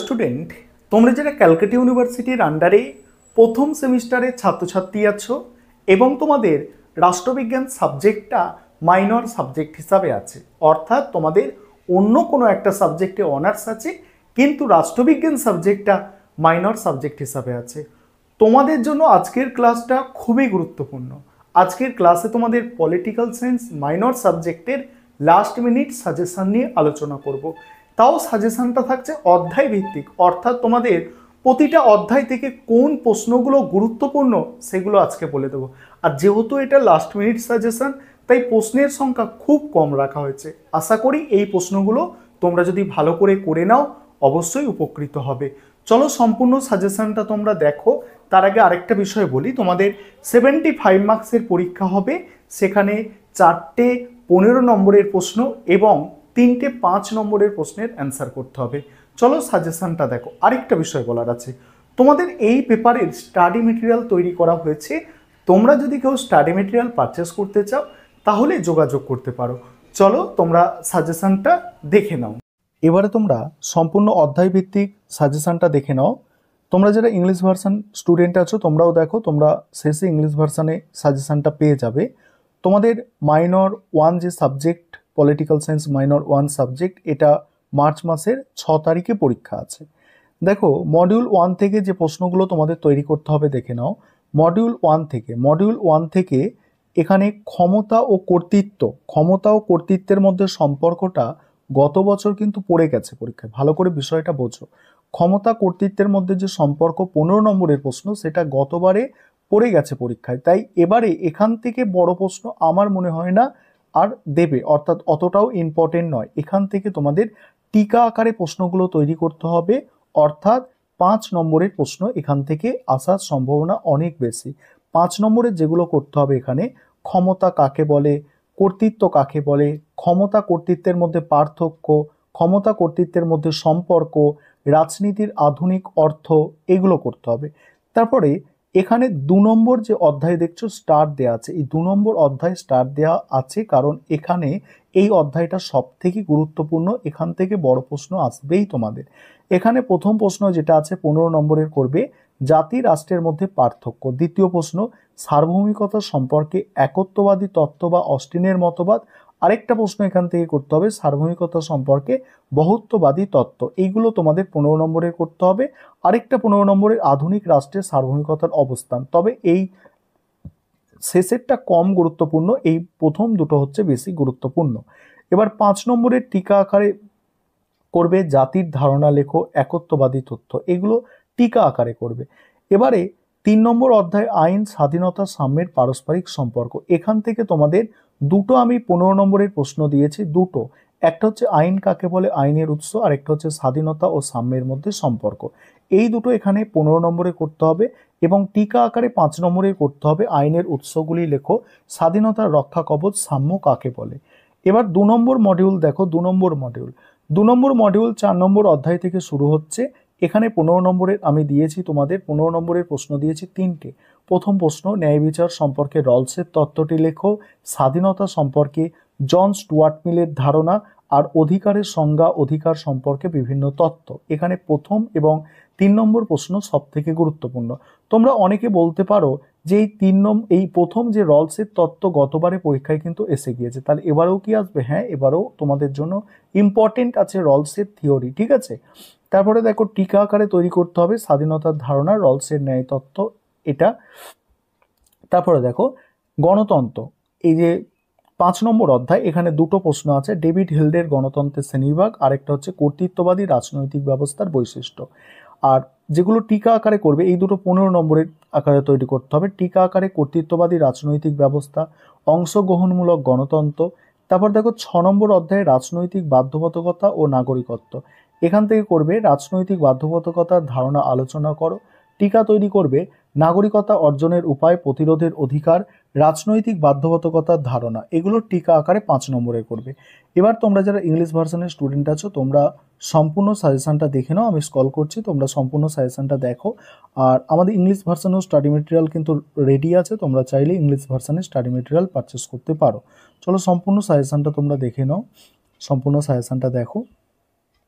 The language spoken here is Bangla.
স্টুডেন্ট, তোমরা যারা ক্যালকাটা ইউনিভার্সিটির আন্ডারে প্রথম সেমিস্টারের ছাত্রছাত্রী আছো এবং তোমাদের রাষ্ট্রবিজ্ঞান সাবজেক্টটা মাইনর সাবজেক্ট হিসাবে আছে, অর্থাৎ তোমাদের অন্য কোনো একটা সাবজেক্টে অনার্স আছে কিন্তু রাষ্ট্রবিজ্ঞান সাবজেক্টটা মাইনর সাবজেক্ট হিসাবে আছে, তোমাদের জন্য আজকের ক্লাসটা খুবই গুরুত্বপূর্ণ। আজকের ক্লাসে তোমাদের পলিটিক্যাল সায়েন্স মাইনর সাবজেক্টের লাস্ট মিনিট সাজেশন নিয়ে আলোচনা করব। তাও সাজেশনটা থাকছে অধ্যায় ভিত্তিক, অর্থাৎ তোমাদের প্রতিটা অধ্যায় থেকে কোন প্রশ্নগুলো গুরুত্বপূর্ণ সেগুলো আজকে বলে দেবো। আর যেহেতু এটা লাস্ট মিনিট সাজেশন, তাই প্রশ্নের সংখ্যা খুব কম রাখা হয়েছে। আশা করি এই প্রশ্নগুলো তোমরা যদি ভালো করে নাও অবশ্যই উপকৃত হবে। চলো সম্পূর্ণ সাজেশনটা তোমরা দেখো। তার আগে আরেকটা বিষয় বলি, তোমাদের 75 মার্কসের পরীক্ষা হবে, সেখানে 4টে 15 নম্বরের প্রশ্ন এবং 3টে 5 নম্বরের প্রশ্নের অ্যান্সার করতে হবে। চলো সাজেশনটা দেখো। আরেকটা বিষয় বলার আছে, তোমাদের এই পেপারের স্টাডি মেটেরিয়াল তৈরি করা হয়েছে। তোমরা যদি কেউ স্টাডি মেটেরিয়াল পারচেস করতে চাও তাহলে যোগাযোগ করতে পারো। চলো তোমরা সাজেশনটা দেখে নাও। এবারে তোমরা সম্পূর্ণ অধ্যায় ভিত্তিক সাজেশনটা দেখে নাও। তোমরা যারা ইংলিশ ভার্সন স্টুডেন্ট আছো তোমরাও দেখো, তোমরা শেষে ইংলিশ ভার্সনে সাজেশনটা পেয়ে যাবে। তোমাদের মাইনর 1 যে subject political science minor 1 subject, এটা মার্চ মাসের 6 তারিখে পরীক্ষা আছে। দেখো মডিউল 1 থেকে যে প্রশ্নগুলো তোমাদের তৈরি করতে হবে দেখে নাও। মডিউল 1 থেকে এখানে ক্ষমতা ও কর্তৃত্বের মধ্যে সম্পর্কটা গত বছর কিন্তু পড়ে গেছে পরীক্ষায়, ভালো করে বিষয়টা বোঝো। ক্ষমতা কর্তৃত্বের মধ্যে যে সম্পর্ক 15 নম্বরের প্রশ্ন, সেটা গতবারে পড়ে গেছে পরীক্ষায়, তাই এবারে এখান থেকে বড় প্রশ্ন আমার মনে হয় না আর দেবে, অর্থাৎ অতটাও ইম্পর্টেন্ট নয়। এখান থেকে তোমাদের টিকা আকারে প্রশ্নগুলো তৈরি করতে হবে, অর্থাৎ 5 নম্বরের প্রশ্ন এখান থেকে আসার সম্ভাবনা অনেক বেশি। 5 নম্বরের যেগুলো করতে হবে, এখানে ক্ষমতা কাকে বলে, কর্তৃত্ব কাকে বলে, ক্ষমতা কর্তৃত্বের মধ্যে পার্থক্য, ক্ষমতা কর্তৃত্বের মধ্যে সম্পর্ক, রাজনীতির আধুনিক অর্থ, এগুলো করতে হবে। তারপরে এখানে 2 নম্বর যে অধ্যায় দেখছো স্টার দেওয়া আছে, এই 2 নম্বর অধ্যায় স্টার দেওয়া আছে কারণ এখানে এই অধ্যায়টা সব থেকে গুরুত্বপূর্ণ। এখান থেকে বড় প্রশ্ন আসবেই তোমাদের। এখানে প্রথম প্রশ্ন যেটা আছে 15 নম্বরের করবে জাতি রাষ্ট্রের মধ্যে পার্থক্য। দ্বিতীয় প্রশ্ন সার্বভৌমিকতা সম্পর্কে একত্ববাদী তত্ত্ব বা অস্টিনের মতবাদ। আরেকটা প্রশ্ন এখান থেকে করতে হবে সার্বভৌমিকতা সম্পর্কে বহুত্ববাদী তত্ত্ব। এইগুলো তোমাদের 15 নম্বরের করতে হবে। আরেকটা 15 নম্বরের আধুনিক রাষ্ট্রের সার্বভৌমিকতার অবস্থান। তবে এই শেষেরটা কম গুরুত্বপূর্ণ, এই প্রথম দুটো হচ্ছে বেশি গুরুত্বপূর্ণ। এবার 5 নম্বরের টিকা আকারে করবে জাতির ধারণা লেখো, একত্ববাদী তথ্য, এগুলো টিকা আকারে করবে। এবারে 3 নম্বর অধ্যায় আইন, স্বাধীনতা, সাম্যের পারস্পরিক সম্পর্ক। এখান থেকে তোমাদের দুটো আমি 15 নম্বরের প্রশ্ন দিয়েছি, দুটো, একটা হচ্ছে আইন কাকে বলে, আইনের উৎস, আর একটা হচ্ছে স্বাধীনতা ও সাম্যের মধ্যে সম্পর্ক। এই দুটো এখানে 15 নম্বরে করতে হবে এবং টিকা আকারে 5 নম্বরে করতে হবে আইনের উৎসগুলি লেখো, স্বাধীনতার রক্ষা কবচ, সাম্য কাকে বলে। এবার 2 নম্বর মডিউল দেখো, 2 নম্বর মডিউল 4 নম্বর অধ্যায় থেকে শুরু হচ্ছে। এখানে 15 নম্বরের আমি দিয়েছি তোমাদের 15 নম্বরের প্রশ্ন দিয়েছি 3টে। প্রথম প্রশ্ন ন্যায় বিচার সম্পর্কে রলসের তত্ত্বটি লেখো, স্বাধীনতা সম্পর্কে জন স্টুয়ার্ট মিলের ধারণা, আর অধিকারের সংজ্ঞা, অধিকার সম্পর্কে বিভিন্ন তত্ত্ব। এখানে প্রথম এবং 3 নম্বর প্রশ্ন সব থেকে গুরুত্বপূর্ণ। তোমরা অনেকে বলতে পারো যে এই প্রথম যে রলসের তত্ত্ব গতবারে পরীক্ষায় কিন্তু এসে গিয়েছে, তাহলে এবারেও কি আসবে? হ্যাঁ, এবারেও তোমাদের জন্য ইম্পর্টেন্ট আছে রলসের থিওরি, ঠিক আছে। তারপরে দেখো টিকা আকারে তৈরি করতে হবে স্বাধীনতার ধারণা, রলসের ন্যায় তত্ত্ব, এটা। তারপরে দেখো গণতন্ত্র, এই যে 5 নম্বর অধ্যায়, এখানে দুটো প্রশ্ন আছে, ডেভিড হিলডের গণতন্ত্রের শ্রেণীবিভাগ, আরেকটা হচ্ছে কর্তৃত্ববাদী রাজনৈতিক ব্যবস্থার বৈশিষ্ট্য। আর যেগুলো টিকা আকারে করবে এই দুটো 15 নম্বরের আকারে তৈরি করতে হবে। টিকা আকারে কর্তৃত্ববাদী রাজনৈতিক ব্যবস্থা, অংশগ্রহণমূলক গণতন্ত্র। তারপর দেখো 6 নম্বর অধ্যায়ে রাজনৈতিক বাধ্যবাধকতা ও নাগরিকত্ব। এখান থেকে করবে রাজনৈতিক বাধ্যবাধকতার ধারণা আলোচনা করো। টিকা তৈরি করবে নাগরিকতা অর্জনের উপায়, প্রতিরোধের অধিকার, রাজনৈতিক বাধ্যবাধকতার ধারণা। এগুলো টিকা আকারে 5 নম্বরে করবে। এবার তোমরা যারা ইংলিশ ভার্সনের স্টুডেন্ট আছো তোমরা সম্পূর্ণ সাজেশনটা দেখে নাও, আমি স্ক্রল করছি, তোমরা সম্পূর্ণ সাজেশনটা দেখো। আর আমাদের ইংলিশ ভার্সনেও স্টাডি মেটেরিয়াল কিন্তু রেডি আছে, তোমরা চাইলে ইংলিশ ভার্সনে স্টাডি মেটেরিয়াল পারচেস করতে পারো। চলো সম্পূর্ণ সাজেশনটা তোমরা দেখে নাও, সম্পূর্ণ সাজেশনটা দেখো।